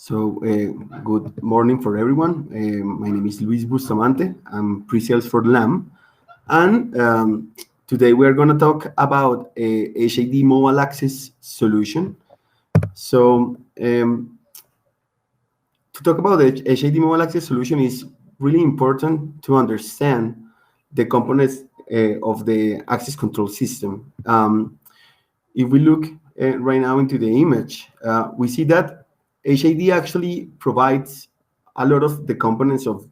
Good morning for everyone. My name is Luis Bustamante. I'm pre-sales for LAM. And today we're going to talk about a HID mobile access solution. To talk about the HID mobile access solution is really important to understand the components of the access control system. If we look right now into the image, we see that HID actually provides a lot of the components of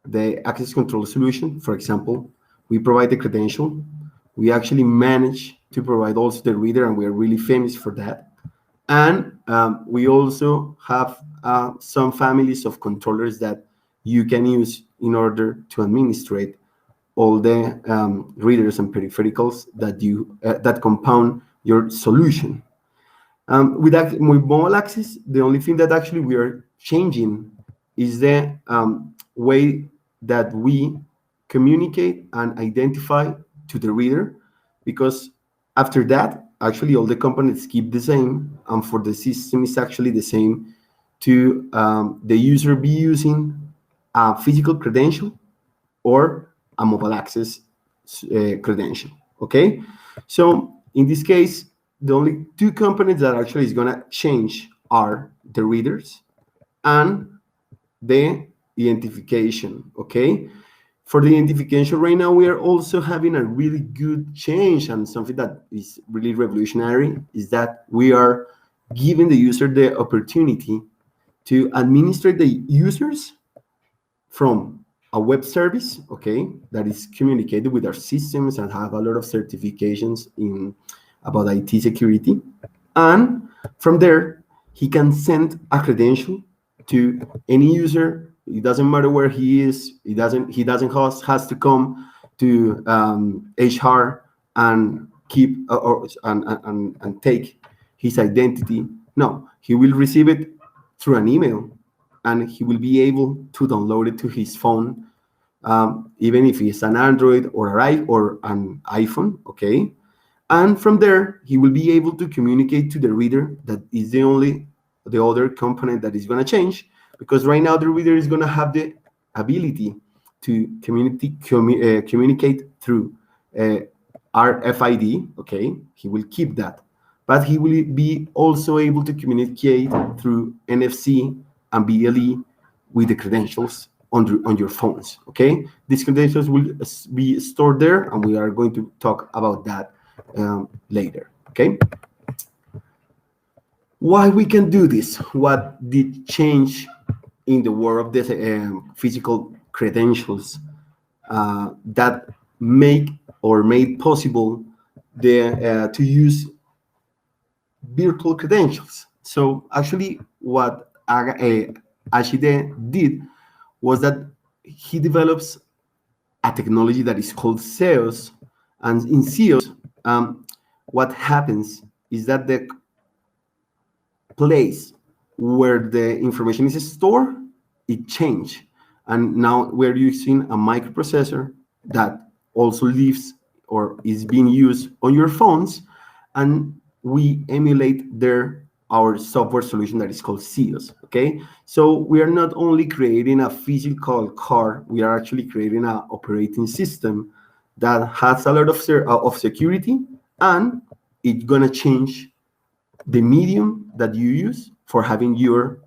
the access control solution. For example, we provide the credential. We actually manage to provide also the reader, and we are really famous for that. And we also have some families of controllers that you can use in order to administrate all the readers and peripherals that that compound your solution. With mobile access, the only thing that actually we are changing is the way that we communicate and identify to the reader, because after that, actually all the components keep the same, and for the system is actually the same to the user be using a physical credential or a mobile access credential, okay? So in this case, the only two components that actually is going to change are the readers and the identification, okay? For the identification right now, we are also having a really good change, and something that is really revolutionary is that we are giving the user the opportunity to administrate the users from a web service, okay, that is communicated with our systems and have a lot of certifications about IT security. And from there, he can send a credential to any user. It doesn't matter where he is. He doesn't has to come to HR and keep and take his identity. No, he will receive it through an email, and he will be able to download it to his phone, even if it's an Android or an iPhone, okay? And from there, he will be able to communicate to the reader. That is the other component that is going to change, because right now the reader is going to have the ability to communicate through RFID, okay? He will keep that, but he will be also able to communicate through NFC and BLE with the credentials on your phones, okay? These credentials will be stored there, and we are going to talk about that later, okay? Why we can do this? What did change in the world of the physical credentials that made possible to use virtual credentials? So actually, what Ashide did was that he develops a technology that is called SEOs, and in SEOs, what happens is that the place where the information is stored, it changed, and now we're using a microprocessor that also lives or is being used on your phones, and we emulate our software solution that is called SEOs, okay? So we are not only creating a physical card, we are actually creating an operating system that has a lot of security, and it's gonna change the medium that you use for having your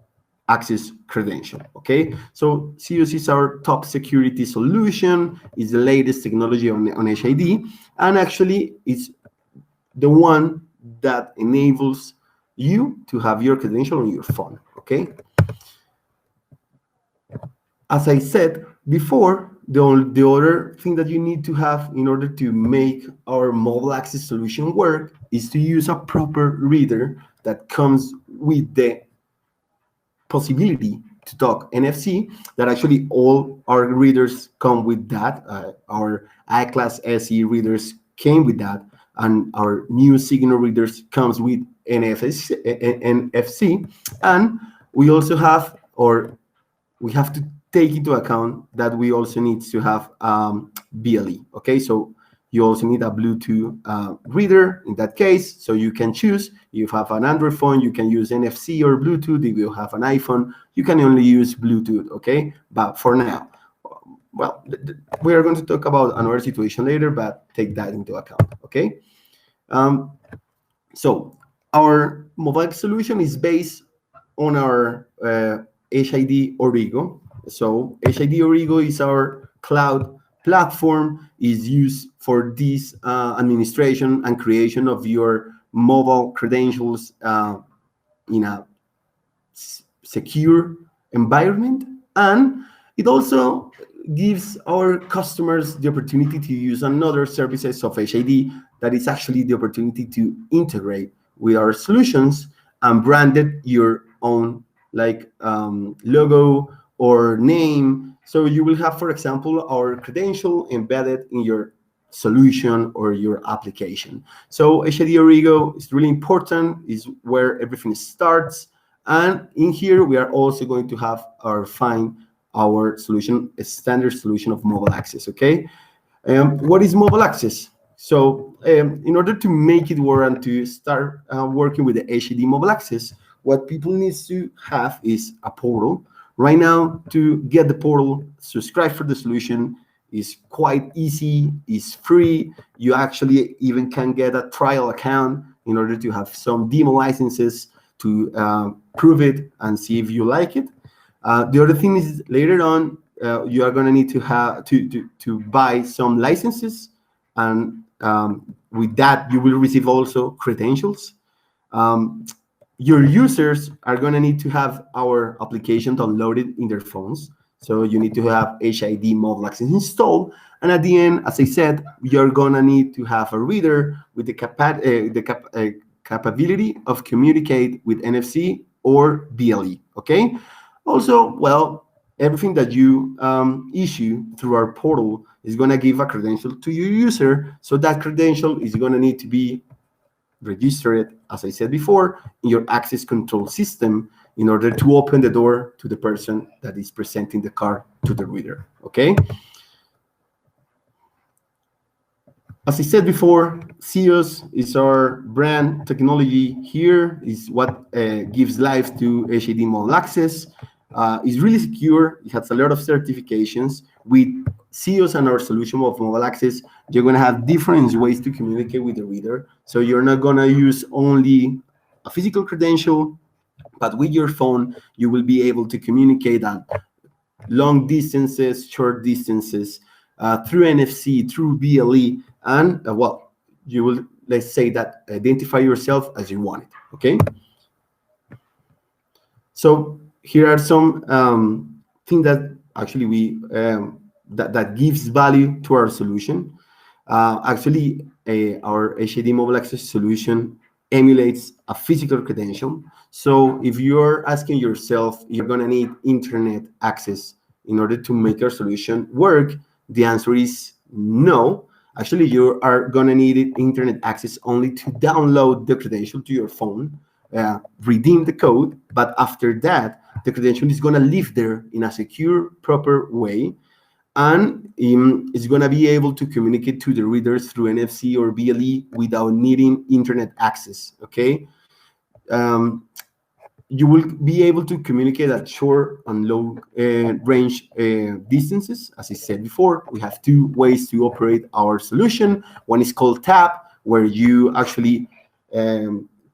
access credential, okay? So SEOs is our top security solution, is the latest technology on HID, and actually it's the one that enables you to have your credential on your phone, okay? As I said before, the other thing that you need to have in order to make our mobile access solution work is to use a proper reader that comes with the possibility to talk NFC, that actually all our readers come with that. Our I-Class SE readers came with that, and our new Signo readers comes with NFC, and we also have, or we have to take into account that we also need to have BLE, okay? So You also need a Bluetooth reader in that case, so you can choose. If you have an Android phone, you can use NFC or Bluetooth. If you have an iPhone, you can only use Bluetooth, okay? But for now, well, we are going to talk about another situation later, but take that into account, okay? So our mobile solution is based on our HID Origo. So HID Origo is our cloud platform, is used for this administration and creation of your mobile credentials in a secure environment. And it also gives our customers the opportunity to use another services of HID that is actually the opportunity to integrate with our solutions and branded your own like logo or name. So you will have, for example, our credential embedded in your solution or your application. So HID Origo is really important, is where everything starts. And in here, we are also going to have our solution, a standard solution of mobile access, okay? What is mobile access? So in order to make it work and to start working with the HID mobile access, what people need to have is a portal. Right now, to get the portal, subscribe for the solution is quite easy, is free. You actually even can get a trial account in order to have some demo licenses to prove it and see if you like it. The other thing is later on, you are going to need to have to buy some licenses, and with that, you will receive also credentials. Your users are going to need to have our application downloaded in their phones. So you need to have HID mobile access installed. And at the end, as I said, you're going to need to have a reader with the capability of communicate with NFC or BLE, okay? Also, well, everything that you issue through our portal is going to give a credential to your user. So that credential is going to need to be registered, as I said before, in your access control system in order to open the door to the person that is presenting the card to the reader, okay? As I said before, CEOS is our brand technology. Here is what gives life to HID mobile access. It's really secure. It has a lot of certifications. With CEOS and our solution of mobile access, you're going to have different ways to communicate with the reader. So you're not going to use only a physical credential, but with your phone, you will be able to communicate at long distances, short distances, through NFC, through BLE, and well, you will, let's say that, identify yourself as you want it, okay? So here are some things that actually we that gives value to our solution. Actually, our HID mobile access solution emulates a physical credential. So if you're asking yourself, you're going to need internet access in order to make your solution work, the answer is no. Actually, you are going to need internet access only to download the credential to your phone, redeem the code, but after that, the credential is going to live there in a secure, proper way, and it's going to be able to communicate to the readers through NFC or BLE without needing internet access, okay? You will be able to communicate at short and low range distances. As I said before, we have two ways to operate our solution. One is called tap, where you actually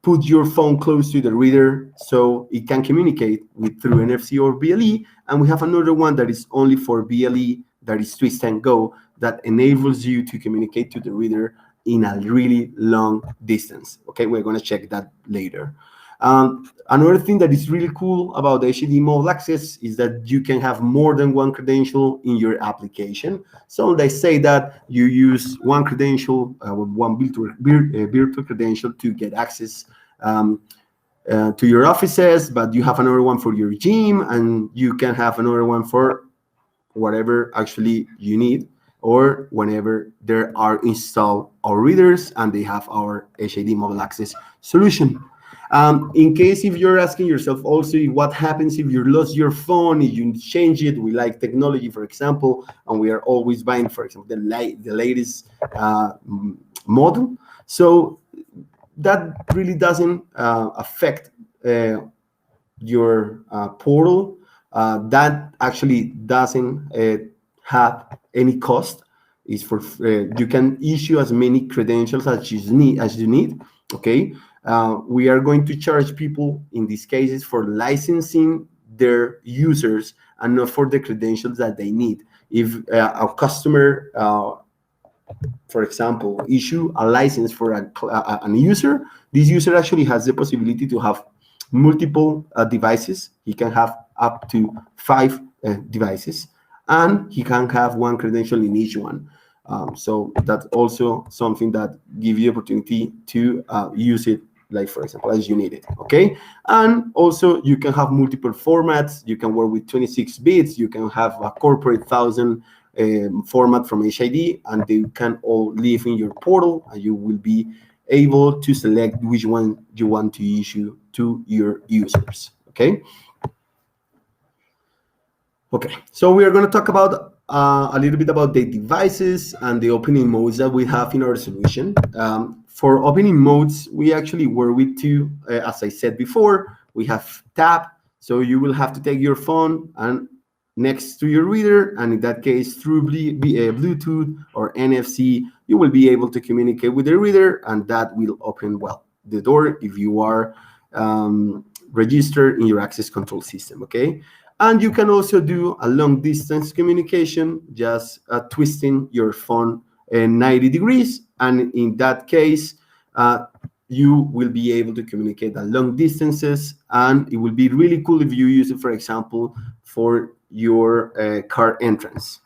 put your phone close to the reader so it can communicate through NFC or BLE. And we have another one that is only for BLE, that is twist and go, that enables you to communicate to the reader in a really long distance. Okay, we're going to check that later. Another thing that is really cool about the HID mobile access is that you can have more than one credential in your application. So they say that you use one credential, one virtual credential to get access to your offices, but you have another one for your gym, and you can have another one for whatever actually you need, or whenever there are installed our readers and they have our HID mobile access solution. In case if you're asking yourself also what happens if you lost your phone, if you change it, we like technology, for example, and we are always buying, for example, the latest model. So that really doesn't affect your portal. That actually doesn't have any cost. Is for you can issue as many credentials as you need. Okay, we are going to charge people in these cases for licensing their users and not for the credentials that they need. If a customer, for example, issue a license for a user, this user actually has the possibility to have multiple devices. He can have up to 5 devices, and he can have one credential in each one. So that's also something that gives you opportunity to use it, like for example, as you need it. Okay, and also you can have multiple formats. You can work with 26 bits. You can have a corporate 1,000 format from HID, and they can all live in your portal, and you will be able to select which one you want to issue to your users. Okay. Okay, so we are going to talk about a little bit about the devices and the opening modes that we have in our solution. For opening modes, we actually work with 2. As I said before, we have tap, so you will have to take your phone and next to your reader, and in that case, through Bluetooth or NFC, you will be able to communicate with the reader, and that will open, well, the door if you are registered in your access control system. Okay. And you can also do a long distance communication, just twisting your phone 90 degrees. And in that case, you will be able to communicate at long distances. And it will be really cool if you use it, for example, for your car entrance.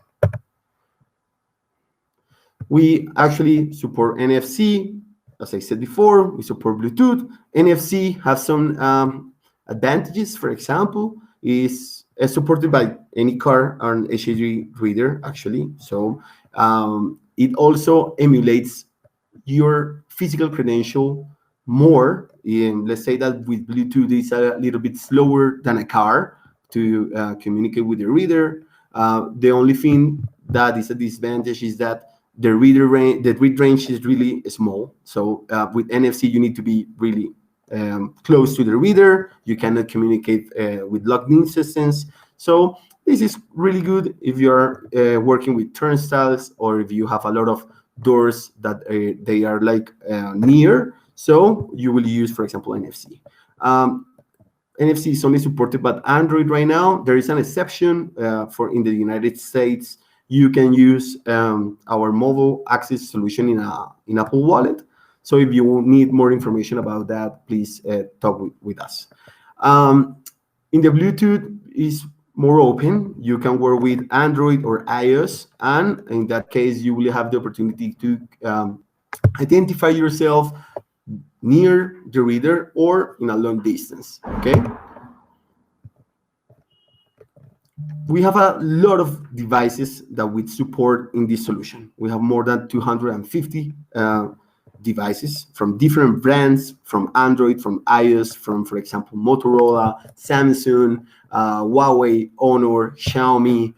We actually support NFC. As I said before, we support Bluetooth. NFC has some advantages. For example, is supported by any car and HID reader, actually. So it also emulates your physical credential more. Let's say that with Bluetooth, it's a little bit slower than a car to communicate with the reader. The only thing that is a disadvantage is that the read range is really small. So with NFC, you need to be really close to the reader. You cannot communicate with logged-in systems. So this is really good if you're working with turnstiles, or if you have a lot of doors that they are like near. So you will use, for example, NFC. NFC is only supported by Android right now. There is an exception for in the United States. You can use our mobile access solution in Apple Wallet. So if you need more information about that, please talk with us. In the Bluetooth is more open. You can work with Android or iOS, and in that case, you will have the opportunity to identify yourself near the reader or in a long distance. Okay. We have a lot of devices that we support in this solution. We have more than 250 devices from different brands, from Android, from iOS, from, for example, Motorola, Samsung, Huawei, Honor, Xiaomi.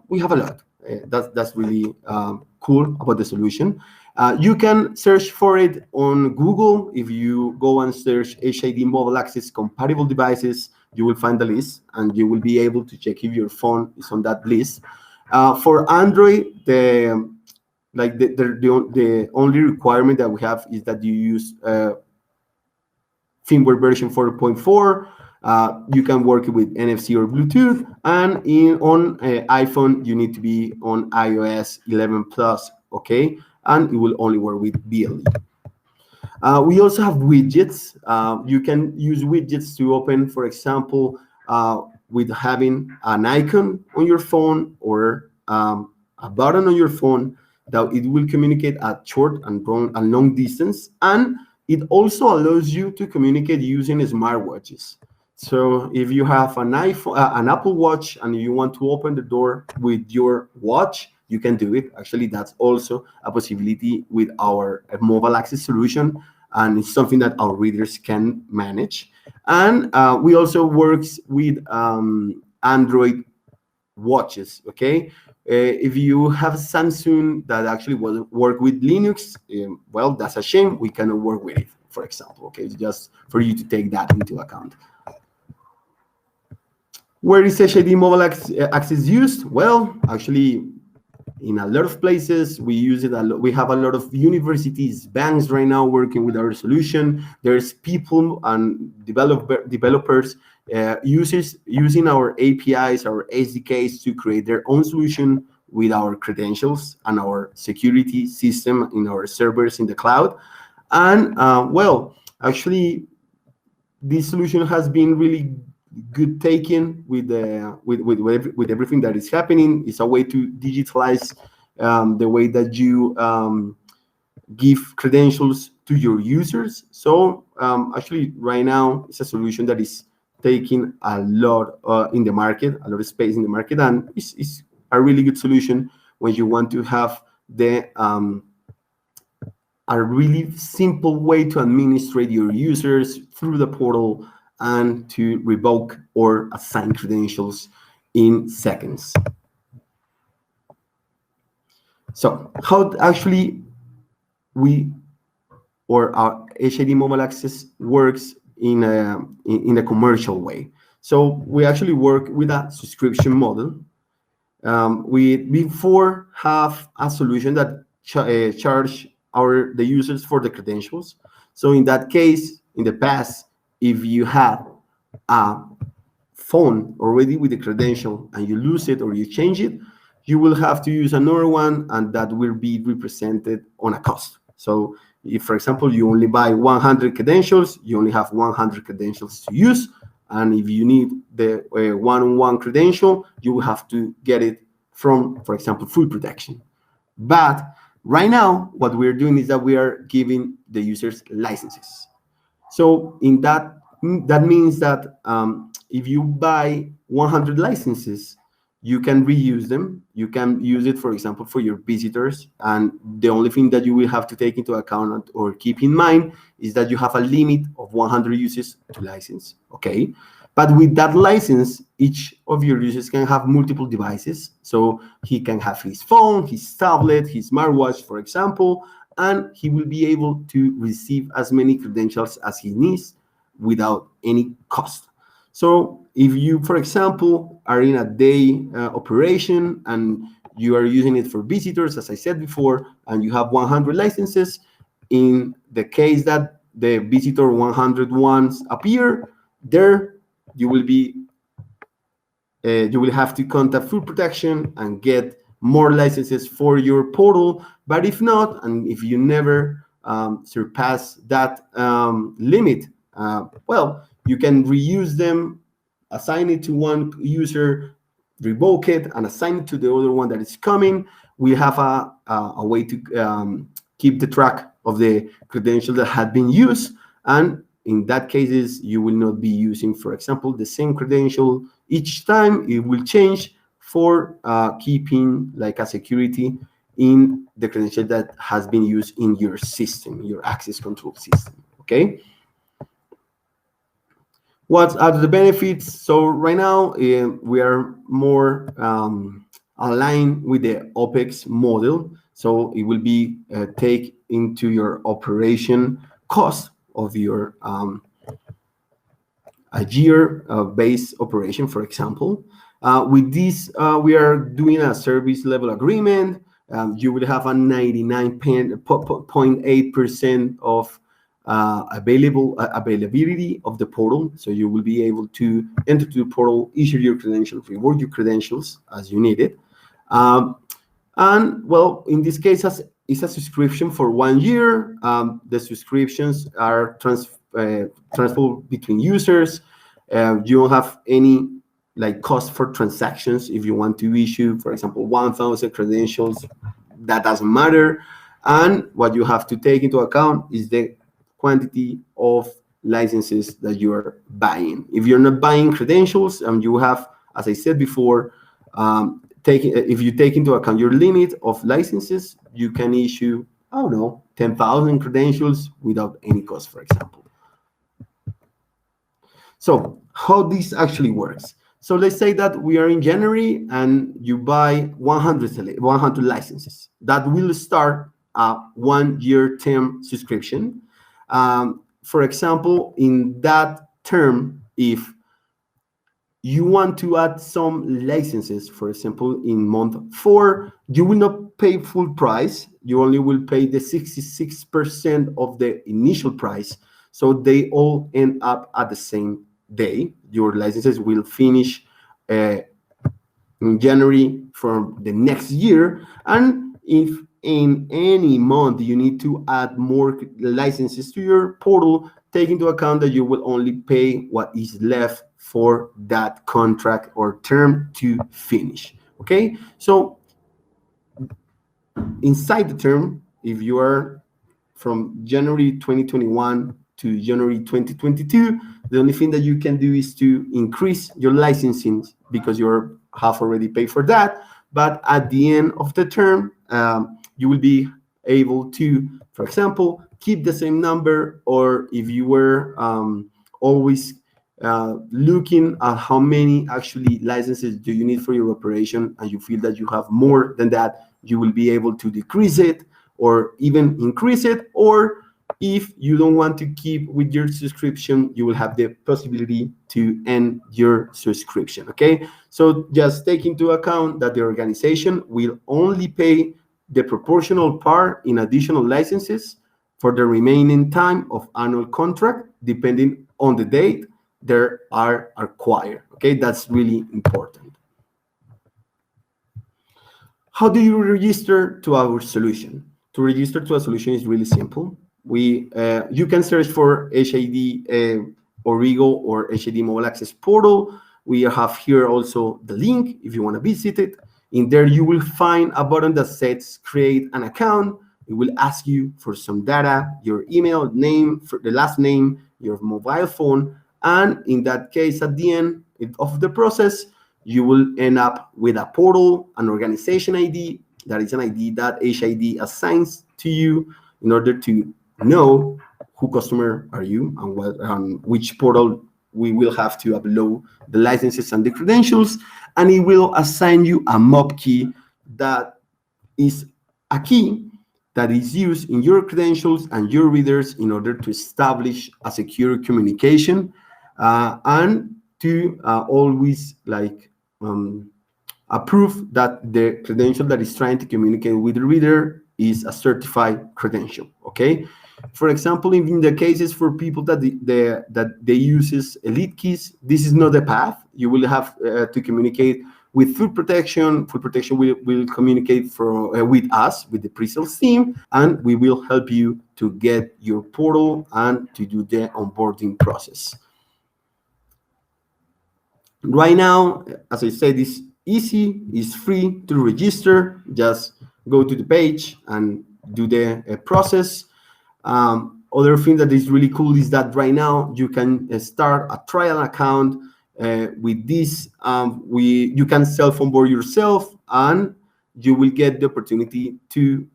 We have a lot. That's really cool about the solution. You can search for it on Google. If you go and search HID mobile access compatible devices, you will find the list, and you will be able to check if your phone is on that list. For Android, the only requirement that we have is that you use firmware version 4.4. You can work with NFC or Bluetooth, and on iPhone you need to be on iOS 11 plus. Okay, and it will only work with BLE. We also have widgets. You can use widgets to open, for example, with having an icon on your phone or a button on your phone that it will communicate at short and long distance. And it also allows you to communicate using smartwatches. So if you have an Apple Watch, and you want to open the door with your watch, you can do it. Actually, that's also a possibility with our mobile access solution. and it's something that our readers can manage. And we also works with Android watches. Okay, if you have Samsung that actually will work with Linux, well, that's a shame, we cannot work with it, for example. Okay, just for you to take that into account. Where is HID mobile access used? Well, actually, in a lot of places we use it a lot. We have a lot of universities, banks right now working with our solution. There's people and developers, users using our APIs, our SDKs to create their own solution with our credentials and our security system in our servers in the cloud. And well, actually, this solution has been really good taken with everything that is happening. It's a way to digitalize the way that you give credentials to your users. So actually, right now, it's a solution that is taking a lot in the market, a lot of space in the market, and it's a really good solution when you want to have the a really simple way to administrate your users through the portal and to revoke or assign credentials in seconds. So how actually our HID mobile access works in a commercial way. So we actually work with a subscription model. We before have a solution that charge the users for the credentials. So in that case, in the past, if you have a phone already with the credential and you lose it or you change it, you will have to use another one, and that will be represented on a cost. So if, for example, you only buy 100 credentials, you only have 100 credentials to use. And if you need the one-on-one credential, you will have to get it from, for example, full protection. But right now, what we're doing is that we are giving the users licenses. So in that means that if you buy 100 licenses, you can reuse them. You can use it, for example, for your visitors. And the only thing that you will have to take into account or keep in mind is that you have a limit of 100 users to license. Okay. But with that license, each of your users can have multiple devices. So he can have his phone, his tablet, his smartwatch, for example, and he will be able to receive as many credentials as he needs without any cost. So if you, for example, are in a day operation and you are using it for visitors, as I said before, and you have 100 licenses, in the case that the visitor 101 appear, there you will have to contact full protection and get more licenses for your portal. But if not, and if you never surpass that limit, well, you can reuse them, assign it to one user, revoke it, and assign it to the other one that is coming. We have a way to keep the track of the credentials that had been used. And in that cases, you will not be using, for example, the same credential each time. It will change for keeping like a security in the credential that has been used in your system, your access control system. Okay. What are the benefits? So right now we are more aligned with the OPEX model. So it will be take into your operation cost of your a year-based operation, for example. With this, we are doing a service level agreement. You will have a 99.8% of availability of the portal. So you will be able to enter to the portal, issue your credentials, reward your credentials as you need it. And well, in this case, it's a subscription for 1 year. The subscriptions are transferable between users. You don't have any like cost for transactions. If you want to issue, for example, 1,000 credentials, that doesn't matter. And what you have to take into account is the quantity of licenses that you are buying. If you're not buying credentials and you have, as I said before, if you take into account your limit of licenses, you can issue, I don't know, 10,000 credentials without any cost, for example. So how this actually works. So let's say that we are in January and you buy 100 licenses. That will start a 1-year term subscription. For example, in that term, if you want to add some licenses, for example, in month 4, you will not pay full price. You only will pay the 66% of the initial price. So they all end up at the same day. Your licenses will finish in January for the next year. And if in any month you need to add more licenses to your portal, take into account that you will only pay what is left for that contract or term to finish. Okay, so inside the term, if you are from January 2021 to January 2022, the only thing that you can do is to increase your licensing because you have already paid for that. But at the end of the term, you will be able to, for example, keep the same number, or if you were always looking at how many actually licenses do you need for your operation and you feel that you have more than that, you will be able to decrease it or even increase it. Or if you don't want to keep with your subscription, you will have the possibility to end your subscription. Okay, so just take into account that the organization will only pay the proportional part in additional licenses for the remaining time of annual contract, depending on the date they are acquired. Okay, that's really important. How do you register to our solution? To register to a solution is really simple. You can search for HID Origo or HID Mobile Access Portal. We have here also the link if you want to visit it. In there, you will find a button that says create an account. It will ask you for some data, your email, name, for the last name, your mobile phone. And in that case, at the end of the process, you will end up with a portal, an organization ID. That is an ID that HID assigns to you in order to know who customer are you and which portal we will have to upload the licenses and the credentials. And it will assign you a mob key that is a key that is used in your credentials and your readers in order to establish a secure communication and to always approve that the credential that is trying to communicate with the reader is a certified credential. Okay, for example, in the cases for people that they uses elite keys, this is not the path. You will have to communicate with full protection. Full protection will communicate with us, with the pre-sales team, and we will help you to get your portal and to do the onboarding process. Right now, as I said, it's easy, it's free to register. Just go to the page and do the process. Other thing that is really cool is that right now you can start a trial account. With this, you can self-onboard yourself, and you will get the opportunity to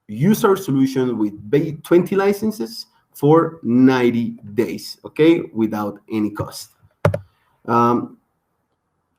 use our solution with 20 licenses for 90 days, okay, without any cost.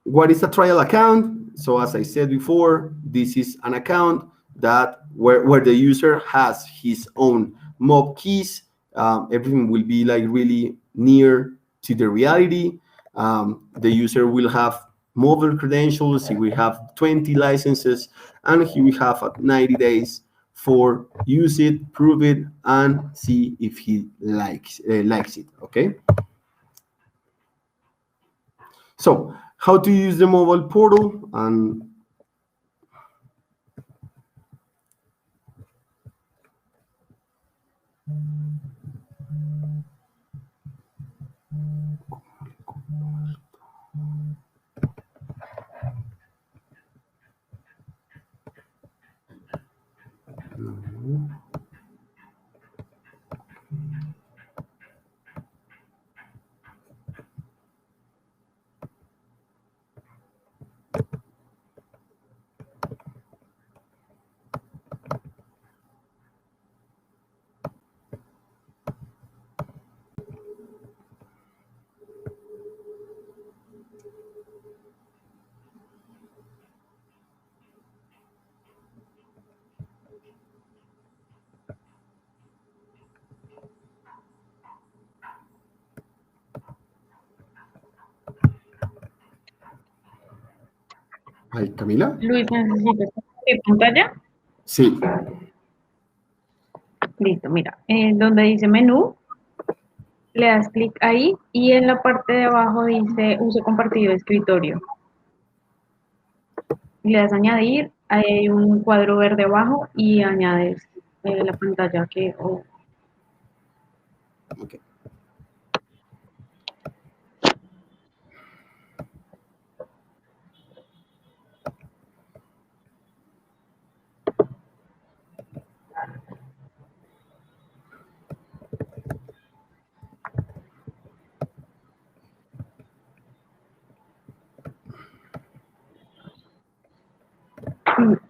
What is a trial account? So as I said before, this is an account that where the user has his own mob keys. Everything will be like really near to the reality. The user will have mobile credentials. He will have 20 licenses, and he will have 90 days for use it, prove it, and see if he likes it. Okay. So how to use the mobile portal and Ay, Camila. Luis, ¿necesitas compartir pantalla? Sí. Listo, mira, donde dice menú, le das clic ahí y en la parte de abajo dice uso compartido de escritorio. Le das añadir, hay un cuadro verde abajo y añades la pantalla que... Okay.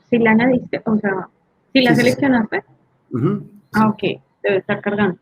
Si la añadiste, o sea, si la Sí, sí, sí. seleccionaste, Sí. ok, debe estar cargando.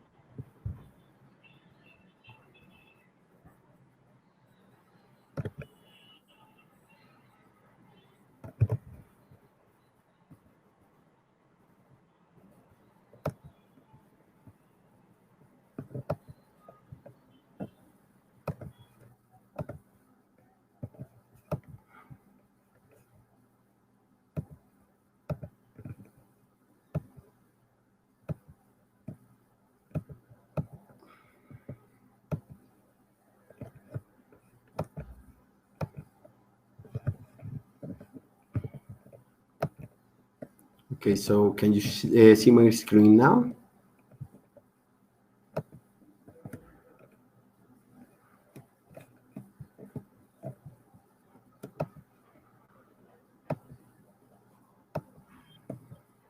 Okay, so can you see my screen now?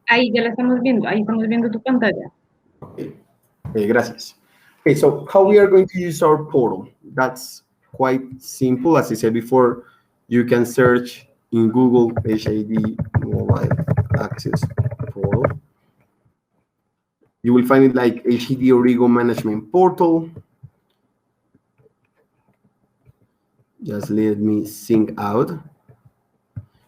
Ahí ya la estamos viendo, ahí estamos viendo tu pantalla. Okay. Gracias. Okay, so how we are going to use our portal? That's quite simple. As I said before, you can search in Google HID Mobile Access Portal. You will find it like HID Origo Management Portal. Just let me sync out.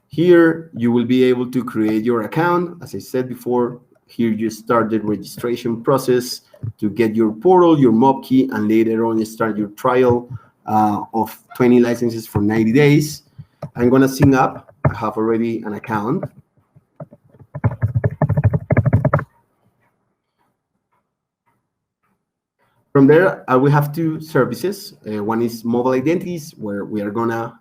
Here, you will be able to create your account. As I said before, here you start the registration process to get your portal, your mob key, and later on you start your trial of 20 licenses for 90 days. I'm gonna sync up. I have already an account. From there, we have two services. One is mobile identities, where we are gonna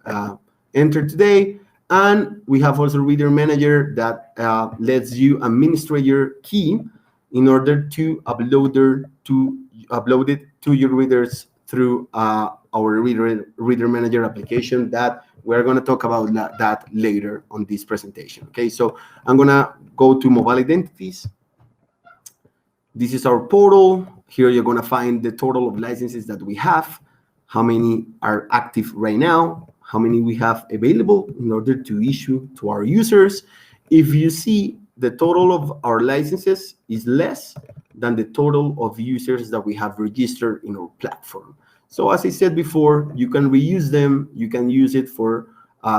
enter today. And we have also Reader Manager that lets you administrate your key in order to upload it to your readers through our Reader Manager application that we're going to talk about that later on this presentation. Okay, so I'm going to go to mobile identities. This is our portal. Here you're going to find the total of licenses that we have, how many are active right now, how many we have available in order to issue to our users. If you see, the total of our licenses is less than the total of users that we have registered in our platform. So as I said before, you can reuse them. You can use it for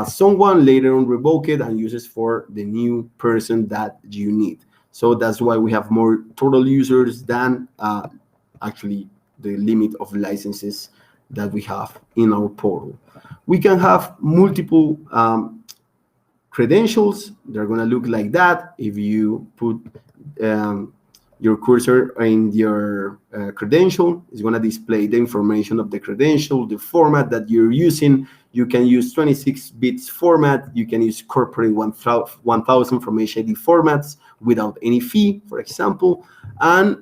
someone, later on revoke it and use it for the new person that you need. So that's why we have more total users than actually the limit of licenses that we have in our portal. We can have multiple credentials. They're going to look like that. If you put your cursor in your credential, it's going to display the information of the credential, the format that you're using. You can use 26 bits format. You can use corporate 1000 from HID formats without any fee, for example. And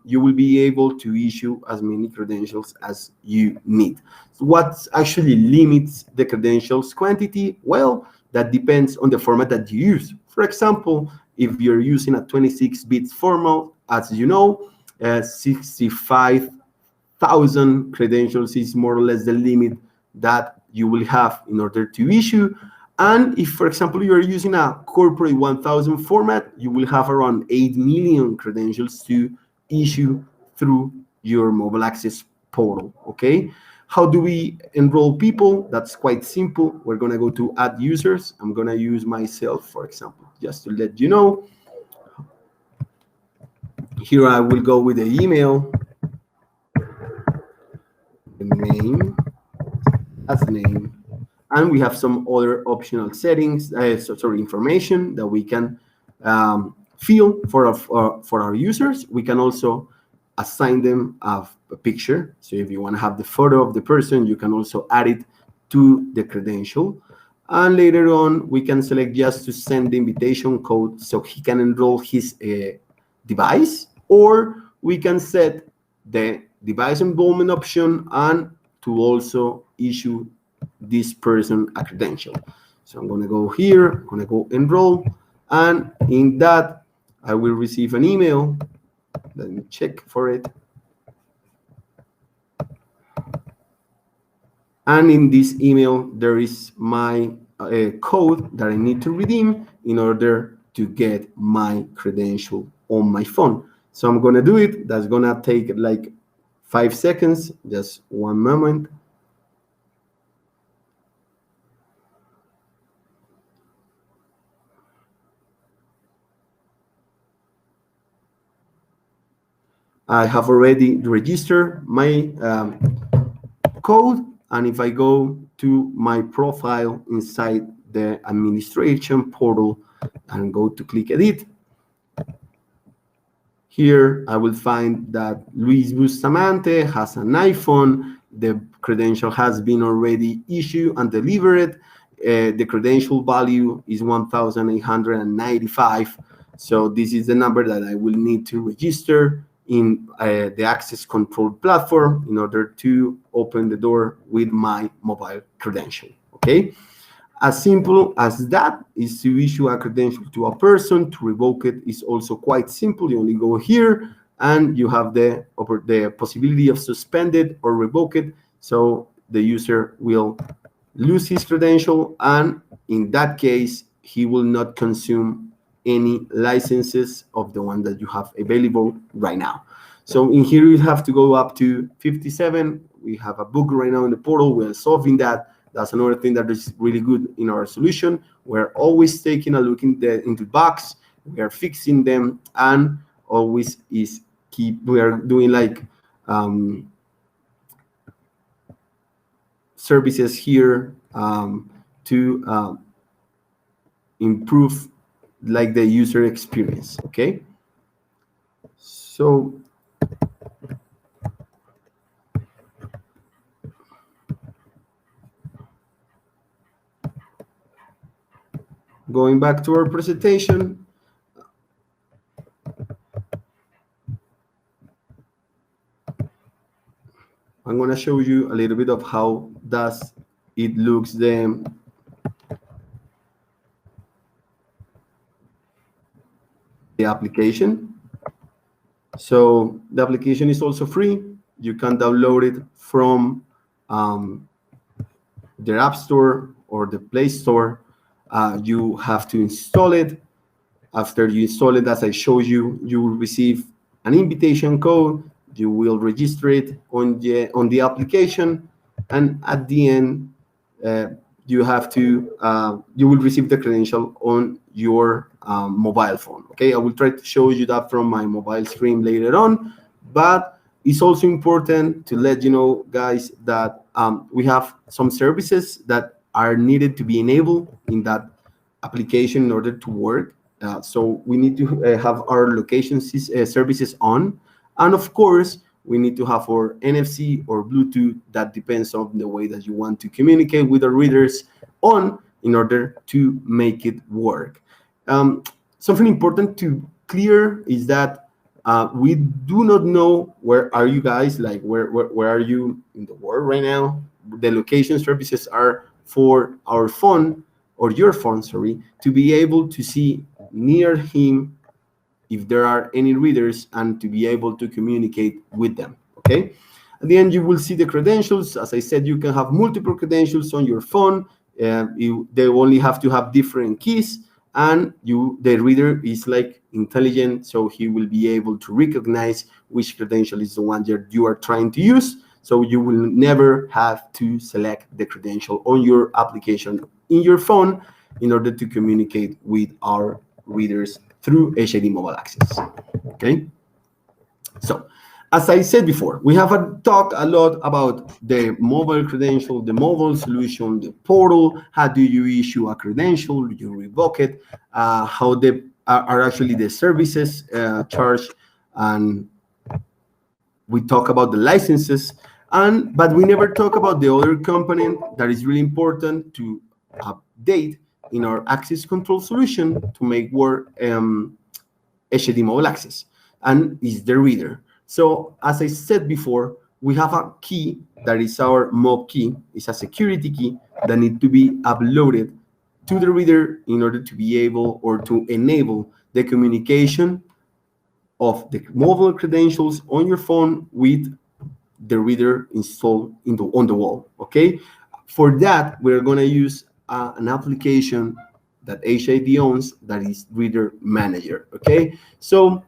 you will be able to issue as many credentials as you need. So what actually limits the credentials quantity? Well, that depends on the format that you use. For example, if you're using a 26 bits format, as you know, 65,000 credentials is more or less the limit that you will have in order to issue. And if, for example, you're using a corporate 1000 format, you will have around 8 million credentials to issue through your mobile access portal, okay? How do we enroll people? That's quite simple. We're gonna go to add users. I'm gonna use myself, for example, just to let you know. Here I will go with the email, the name, last name, And we have some other optional settings, information that we can fill for our users. We can also assign them a picture. So if you want to have the photo of the person, you can also add it to the credential. And later on, we can select just to send the invitation code so he can enroll his device, or we can set the device enrollment option and to also issue this person a credential. So I'm going to go here, I'm going to go enroll, and in that, I will receive an email. Let me check for it. And in this email, there is my code that I need to redeem in order to get my credential on my phone. So I'm going to do it. That's going to take like 5 seconds, just one moment. I have already registered my code, and if I go to my profile inside the administration portal and go to click edit, here I will find that Luis Bustamante has an iPhone. The credential has been already issued and delivered. The credential value is 1,895. So this is the number that I will need to register in the access control platform in order to open the door with my mobile credential. Okay, as simple as that is to issue a credential to a person. To revoke it is also quite simple. You only go here and you have the possibility of suspend it or revoke it, so the user will lose his credential, and in that case he will not consume any licenses of the one that you have available right now. So in here you have to go up to 57. We have a book right now in the portal. We are solving that. That's another thing that is really good in our solution. We're always taking a look into the box. We are fixing them, and always we are doing like services here to improve like the user experience. Okay, so going back to our presentation, I'm going to show you a little bit of how does it looks the application. So the application is also free. You can download it from their App Store or the Play Store. You have to install it. After you install it, as I showed you, you will receive an invitation code. You will register it on the application, and at the end, you will receive the credential on your mobile phone. Okay, I will try to show you that from my mobile screen later on, but it's also important to let you know, guys, that we have some services that are needed to be enabled in that application in order to work. So we need to have our location services on, and of course we need to have our NFC or Bluetooth, that depends on the way that you want to communicate with the readers, on in order to make it work. Something important to clear is that we do not know where are you guys, like where are you in the world right now. The location services are for our phone, or your phone, sorry, to be able to see near him if there are any readers and to be able to communicate with them. Okay, at the end you will see the credentials. As I said, you can have multiple credentials on your phone. They only have to have different keys, and the reader is like intelligent, so he will be able to recognize which credential is the one that you are trying to use. So you will never have to select the credential on your application in your phone in order to communicate with our readers through HID Mobile Access. Okay, so As I said before, we have talked a lot about the mobile credential, the mobile solution, the portal. How do you issue a credential? Do you revoke it? How are actually the services charged? And we talk about the licenses, but we never talk about the other component that is really important to update in our access control solution to make work HID mobile access, and is the reader. So as I said before, we have a key that is our mob key. It's a security key that needs to be uploaded to the reader in order to be able or to enable the communication of the mobile credentials on your phone with the reader installed on the wall. Okay, for that we're going to use an application that HID owns, that is Reader Manager. Okay, so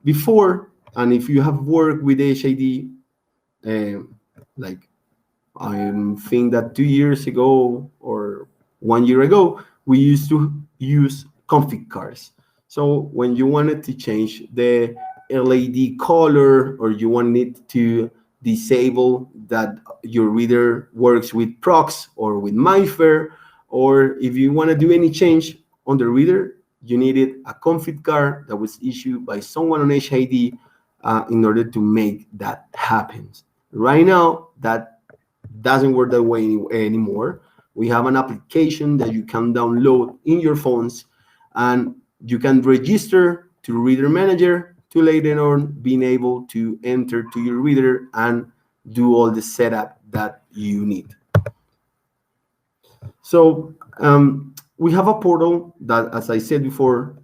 before, and if you have worked with HID, like I think that 2 years ago or 1 year ago, we used to use config cards. So when you wanted to change the LED color, or you wanted to disable that your reader works with prox or with MyFair, or if you want to do any change on the reader, you needed a config card that was issued by someone on HID in order to make that happen. Right now, that doesn't work that way anymore. We have an application that you can download in your phones, and you can register to Reader Manager to later on being able to enter to your reader and do all the setup that you need. So we have a portal that, as I said before,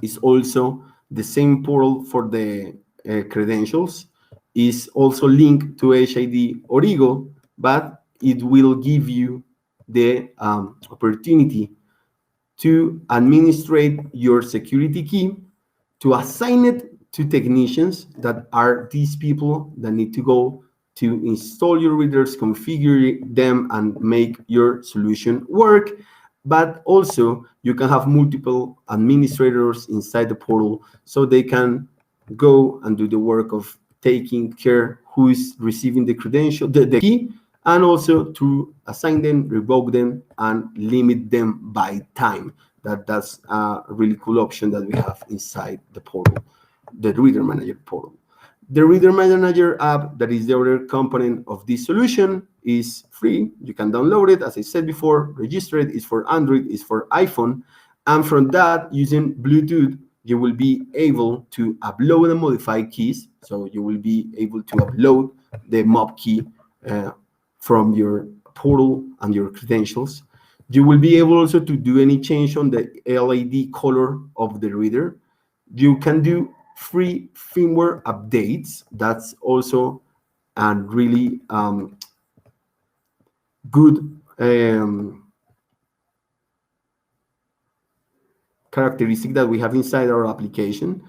is also the same portal for the credentials. Is also linked to HID Origo, but it will give you the opportunity to administrate your security key, to assign it to technicians that are these people that need to go to install your readers, configure them, and make your solution work. But also, you can have multiple administrators inside the portal, so they can go and do the work of taking care who is receiving the credential, the key, and also to assign them, revoke them, and limit them by time. That's a really cool option that we have inside the portal, the Reader Manager portal. The Reader Manager app, that is the other component of this solution, is free. You can download it. As I said before, register it. It's for Android, it's for iPhone. And from that, using Bluetooth, you will be able to upload and modify keys. So you will be able to upload the mob key from your portal and your credentials. You will be able also to do any change on the LED color of the reader. You can do free firmware updates. That's also a really good characteristic that we have inside our application.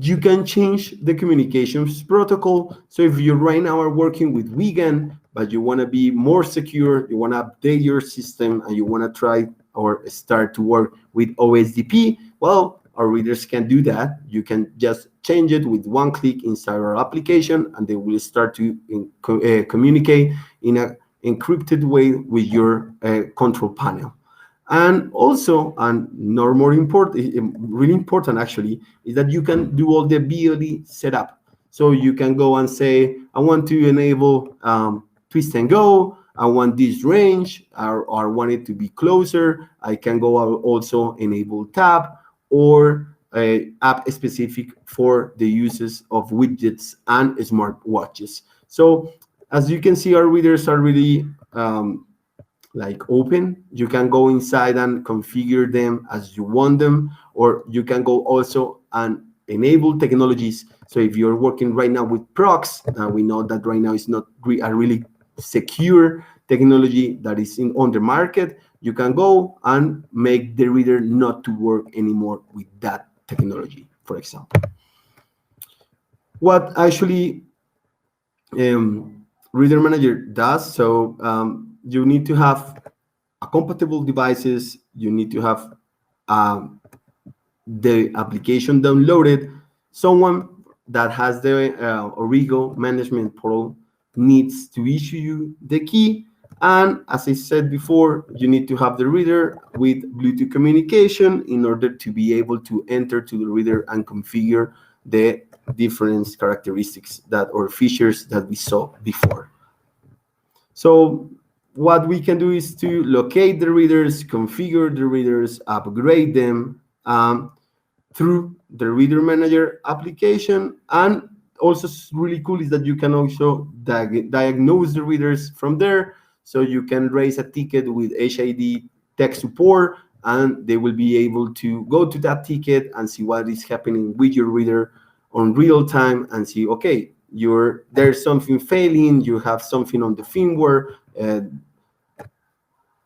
You can change the communications protocol. So if you right now are working with Wigan, but you want to be more secure, you want to update your system, and you want to try or start to work with OSDP, well, our readers can do that. You can just change it with one click inside our application, and they will start to communicate in an encrypted way with your control panel. And also, and more important, really important actually, is that you can do all the BLE setup. So you can go and say, I want to enable twist and go. I want this range, or I want it to be closer. I can go also enable tab, or app specific for the uses of widgets and smart watches. So as you can see, our readers are really like open. You can go inside and configure them as you want them, or you can go also and enable technologies. So if you're working right now with prox, we know that right now it's not a really secure technology that is on the market. You can go and make the reader not to work anymore with that technology, for example. What actually Reader Manager does, so you need to have a compatible devices, you need to have the application downloaded. Someone that has the Origo management portal needs to issue you the key. And as I said before, you need to have the reader with Bluetooth communication in order to be able to enter to the reader and configure the different characteristics that or features that we saw before. So what we can do is to locate the readers, configure the readers, upgrade them through the Reader Manager application. And also really cool is that you can also diagnose the readers from there. So you can raise a ticket with HID tech support, and they will be able to go to that ticket and see what is happening with your reader on real time and see, okay, there's something failing, you have something on the firmware.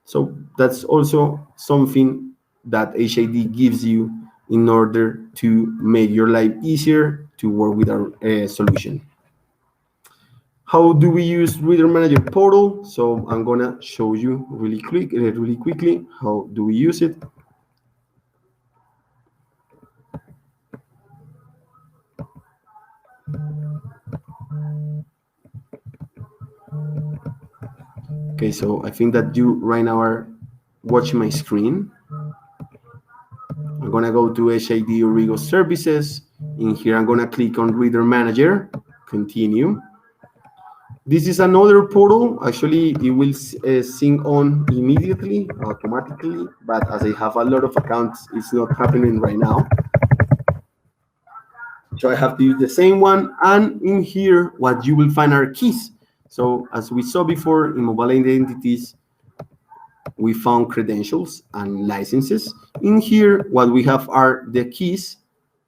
So that's also something that HID gives you in order to make your life easier to work with our solution. How do we use Reader Manager portal? So I'm gonna show you really quickly how do we use it. Okay, so I think that you right now are watching my screen. I'm gonna go to HID Origo Services. In here, I'm gonna click on Reader Manager, continue. This is another portal. Actually, it will sync on immediately, automatically, but as I have a lot of accounts, it's not happening right now. So I have to use the same one. And in here, what you will find are keys. So as we saw before in mobile identities, we found credentials and licenses. In here, what we have are the keys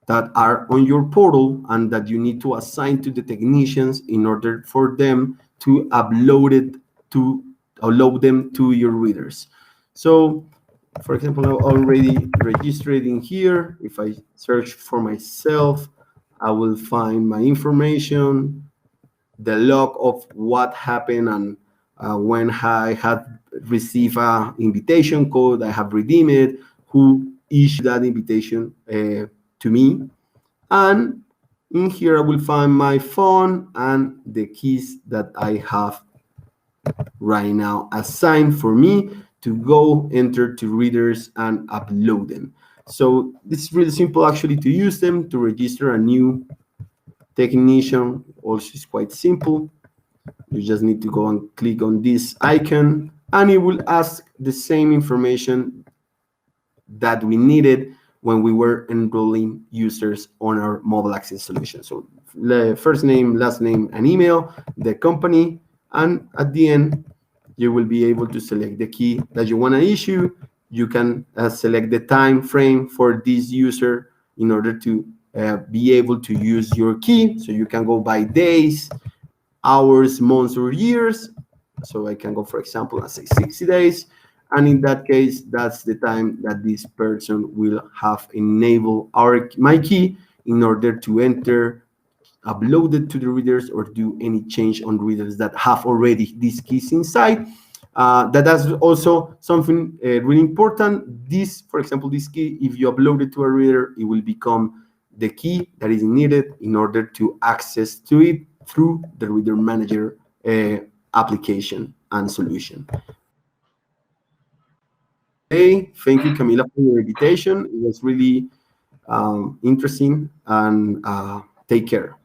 that are on your portal and that you need to assign to the technicians in order for them to upload them to your readers. So, for example, I'm already registered in here. If I search for myself, I will find my information, the log of what happened, and when I had received an invitation code, I have redeemed it, who issued that invitation to me. And in here, I will find my phone and the keys that I have right now assigned for me to go enter to readers and upload them. So this is really simple actually to use them. To register a new technician also is quite simple. You just need to go and click on this icon and it will ask the same information that we needed when we were enrolling users on our mobile access solution. So the first name, last name, and email, the company, and at the end, you will be able to select the key that you want to issue. You can select the time frame for this user in order to be able to use your key. So you can go by days, hours, months, or years. So I can go, for example, let's say 60 days. And in that case, that's the time that this person will have enabled my key in order to enter, upload it to the readers, or do any change on readers that have already these keys inside. That's also something really important. This, for example, this key, if you upload it to a reader, it will become the key that is needed in order to access to it through the Reader Manager application and solution. Hey, thank you, Camila, for your invitation. It was really interesting, and take care.